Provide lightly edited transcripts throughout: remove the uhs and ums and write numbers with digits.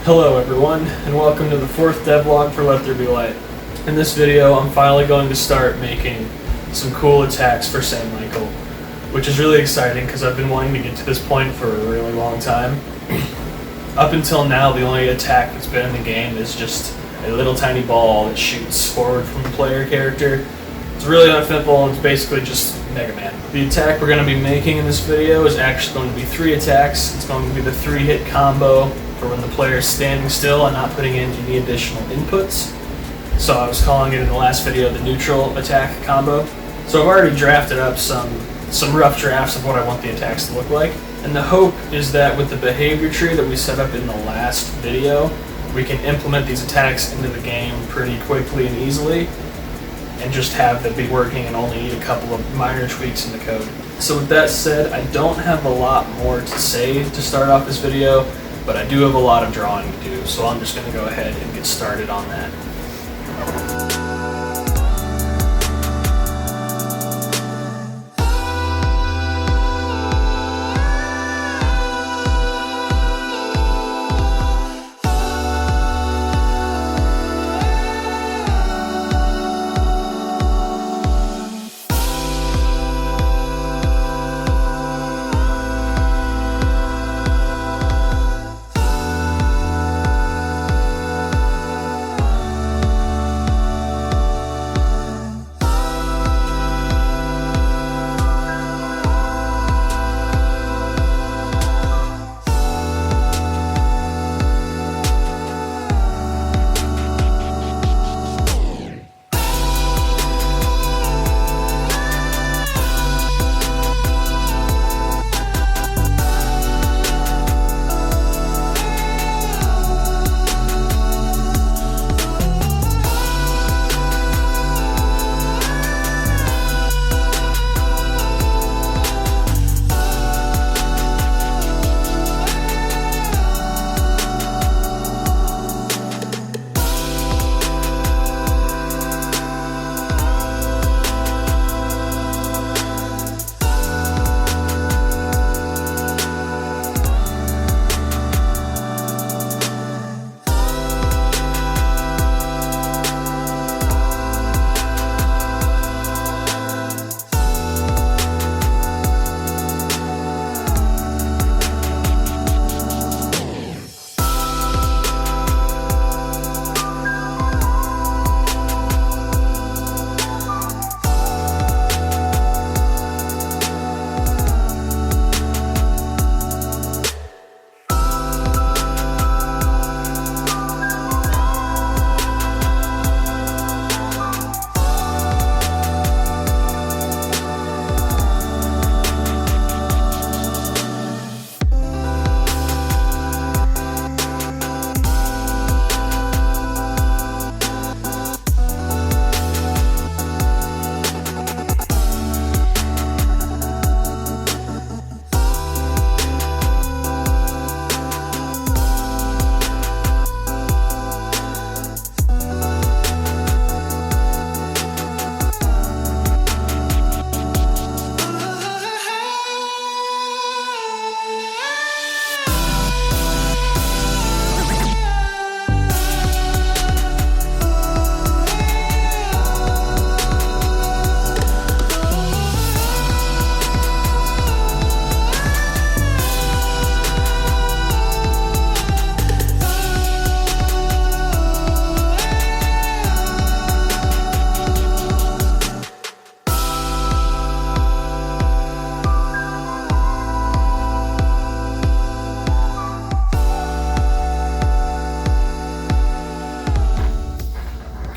Hello everyone, and welcome to the 4th devlog for Let There Be Light. In this video, I'm finally going to start making some cool attacks for St. Michael, which is really exciting because I've been wanting to get to this point for a really long time. Up until now, the only attack that's been in the game is just a little tiny ball that shoots forward from the player character. It's really unsimple, and it's basically just Megaman. The attack we're going to be making in this video is actually going to be 3 attacks. It's going to be the 3-hit combo for when the player is standing still and not putting in any additional inputs. So I was calling it in the last video the neutral attack combo. So I've already drafted up some rough drafts of what I want the attacks to look like. And the hope is that with the behavior tree that we set up in the last video, we can implement these attacks into the game pretty quickly and easily, and just have them be working and only need a couple of minor tweaks in the code. So with that said, I don't have a lot more to say to start off this video, but I do have a lot of drawing to do, so I'm just going to go ahead and get started on that.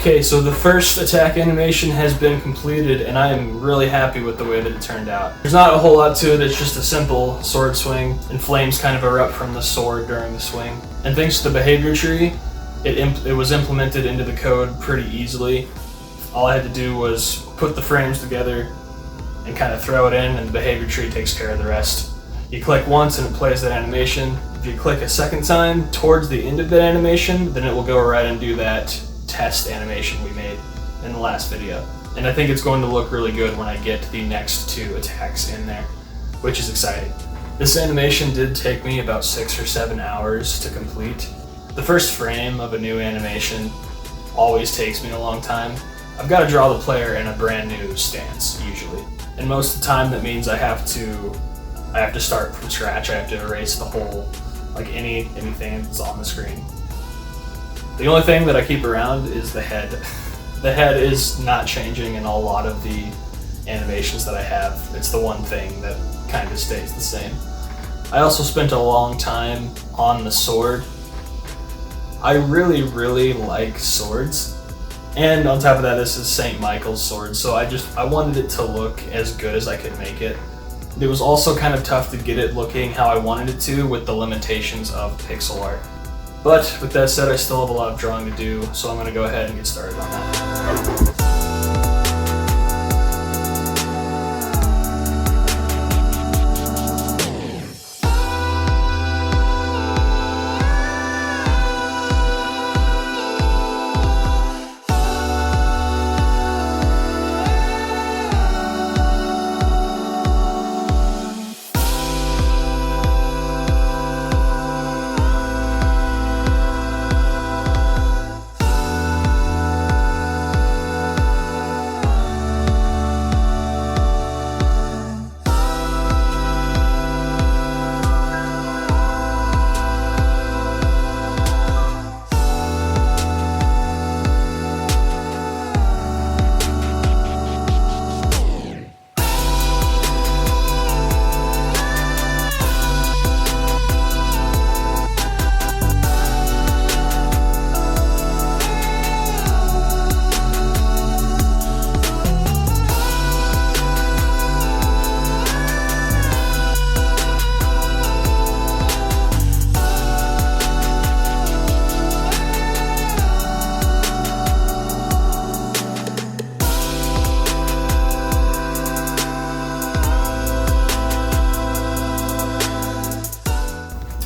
Okay, so the first attack animation has been completed, and I am really happy with the way that it turned out. There's not a whole lot to it, it's just a simple sword swing, and flames kind of erupt from the sword during the swing. And thanks to the behavior tree, it was implemented into the code pretty easily. All I had to do was put the frames together and kind of throw it in, and the behavior tree takes care of the rest. You click once and it plays that animation. If you click a second time towards the end of that animation, then it will go right and do that test animation we made in the last video. And I think it's going to look really good when I get the next 2 attacks in there, which is exciting. This animation did take me about 6 or 7 hours to complete. The first frame of a new animation always takes me a long time. I've got to draw the player in a brand new stance, usually. And most of the time that means I have to start from scratch. I have to erase the whole, like anything that's on the screen. The only thing that I keep around is the head. The head is not changing in a lot of the animations that I have. It's the one thing that kind of stays the same. I also spent a long time on the sword. I really like swords. And on top of that, this is St. Michael's sword, so I wanted it to look as good as I could make it. It was also kind of tough to get it looking how I wanted it to with the limitations of pixel art. But with that said, I still have a lot of drawing to do, so I'm going to go ahead and get started on that.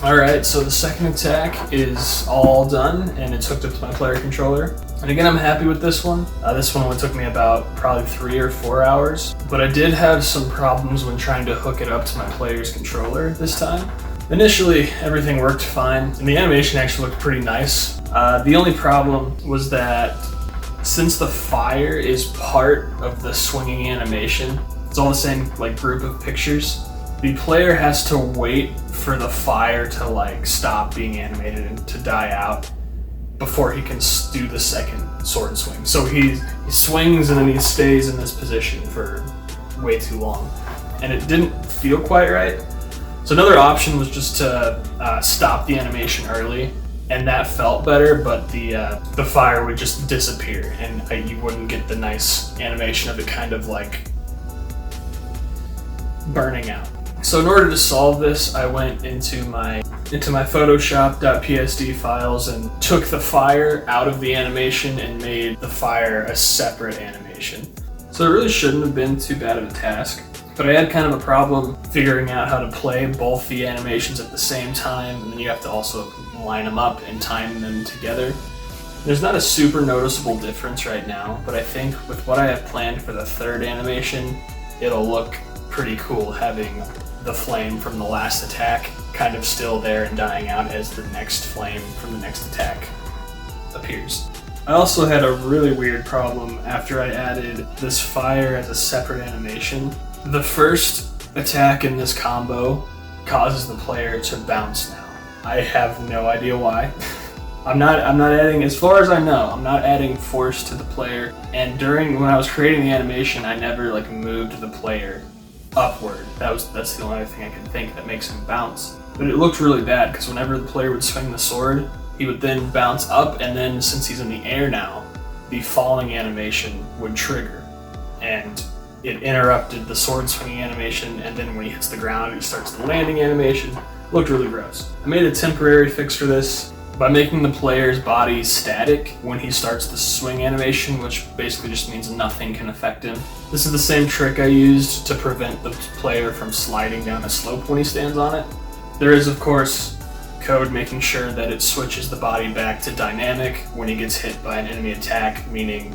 Alright, so the second attack is all done, and it's hooked up to my player controller. And again, I'm happy with this one. This one only took me about probably 3 or 4 hours, but I did have some problems when trying to hook it up to my player's controller this time. Initially, everything worked fine, and the animation actually looked pretty nice. The only problem was that since the fire is part of the swinging animation, it's all the same like group of pictures, the player has to wait for the fire to like stop being animated and to die out before he can do the second sword swing. So he swings and then he stays in this position for way too long, and it didn't feel quite right. So another option was just to stop the animation early, and that felt better, but the fire would just disappear and you wouldn't get the nice animation of it kind of like burning out. So in order to solve this, I went into my Photoshop.psd files and took the fire out of the animation and made the fire a separate animation. So it really shouldn't have been too bad of a task, but I had kind of a problem figuring out how to play both the animations at the same time, and then you have to also line them up and time them together. There's not a super noticeable difference right now, but I think with what I have planned for the third animation, it'll look pretty cool having the flame from the last attack kind of still there and dying out as the next flame from the next attack appears. I also had a really weird problem after I added this fire as a separate animation. The first attack in this combo causes the player to bounce now. I have no idea why. I'm not adding, as far as I know, I'm not adding force to the player, and when I was creating the animation, I never like moved the player upward. That's the only other thing I could think that makes him bounce. But it looked really bad because whenever the player would swing the sword, he would then bounce up, and then since he's in the air now, the falling animation would trigger, and it interrupted the sword swinging animation, and then when he hits the ground, it starts the landing animation. It looked really gross. I made a temporary fix for this by making the player's body static when he starts the swing animation, which basically just means nothing can affect him. This is the same trick I used to prevent the player from sliding down a slope when he stands on it. There is, of course, code making sure that it switches the body back to dynamic when he gets hit by an enemy attack, meaning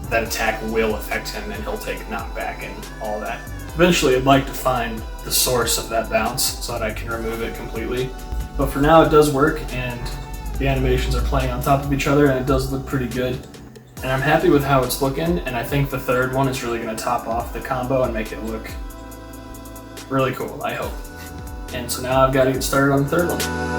that attack will affect him and he'll take knockback and all that. Eventually, I'd like to find the source of that bounce so that I can remove it completely. But for now, it does work, and The animations are playing on top of each other and it does look pretty good. And I'm happy with how it's looking, and I think the third one is really going to top off the combo and make it look really cool, I hope. And so now I've got to get started on the third one.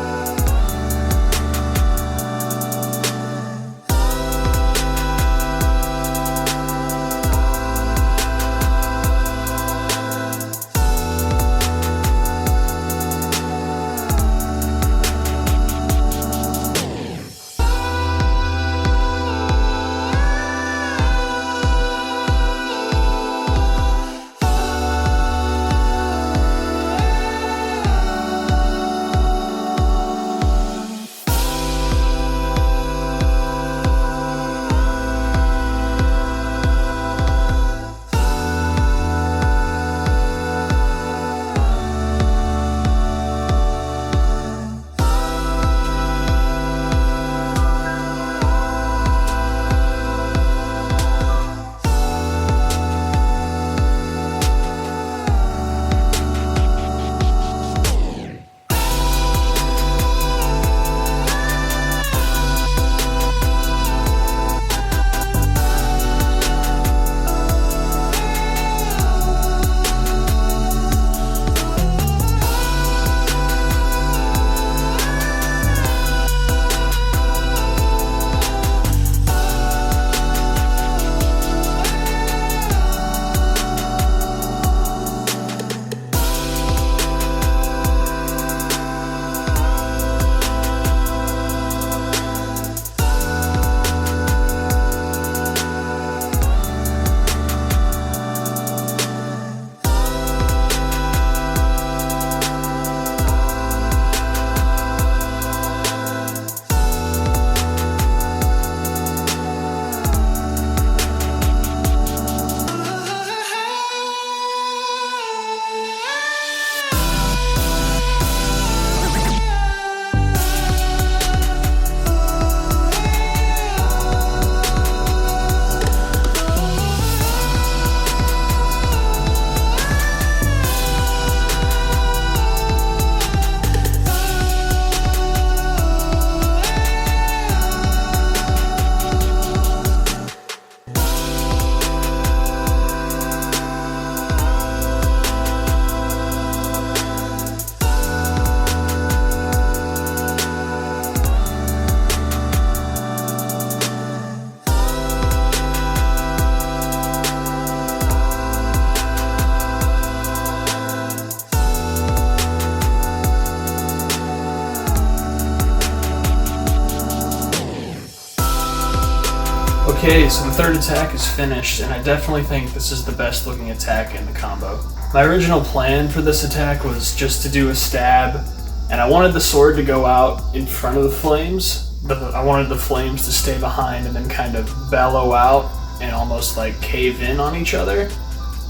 Okay, so the third attack is finished, and I definitely think this is the best looking attack in the combo. My original plan for this attack was just to do a stab, and I wanted the sword to go out in front of the flames, but I wanted the flames to stay behind and then kind of bellow out and almost like cave in on each other,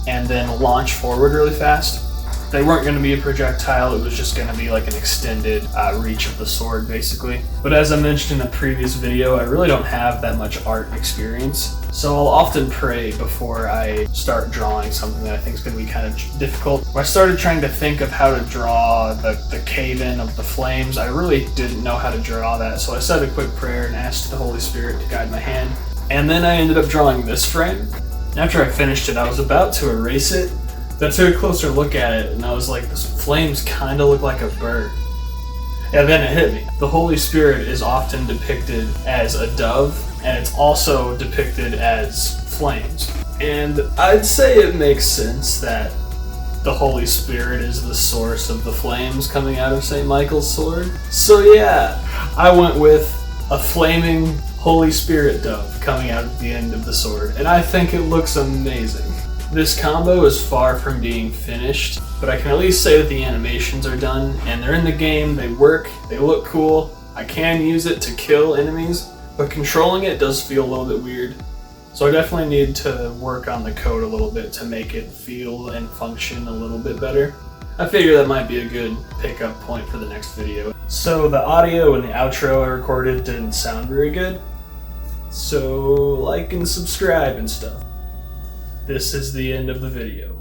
and then launch forward really fast. They weren't going to be a projectile, it was just going to be like an extended reach of the sword basically. But as I mentioned in a previous video, I really don't have that much art experience, so I'll often pray before I start drawing something that I think is going to be kind of difficult. When I started trying to think of how to draw the cave-in of the flames, I really didn't know how to draw that, so I said a quick prayer and asked the Holy Spirit to guide my hand. And then I ended up drawing this frame. After I finished it, I was about to erase it. I took a closer look at it and I was like, this flames kind of look like a bird. And then it hit me. The Holy Spirit is often depicted as a dove, and it's also depicted as flames. And I'd say it makes sense that the Holy Spirit is the source of the flames coming out of St. Michael's sword. So yeah, I went with a flaming Holy Spirit dove coming out at the end of the sword, and I think it looks amazing. This combo is far from being finished, but I can at least say that the animations are done, and they're in the game, they work, they look cool. I can use it to kill enemies, but controlling it does feel a little bit weird. So I definitely need to work on the code a little bit to make it feel and function a little bit better. I figure that might be a good pickup point for the next video. So the audio and the outro I recorded didn't sound very good, so like and subscribe and stuff. This is the end of the video.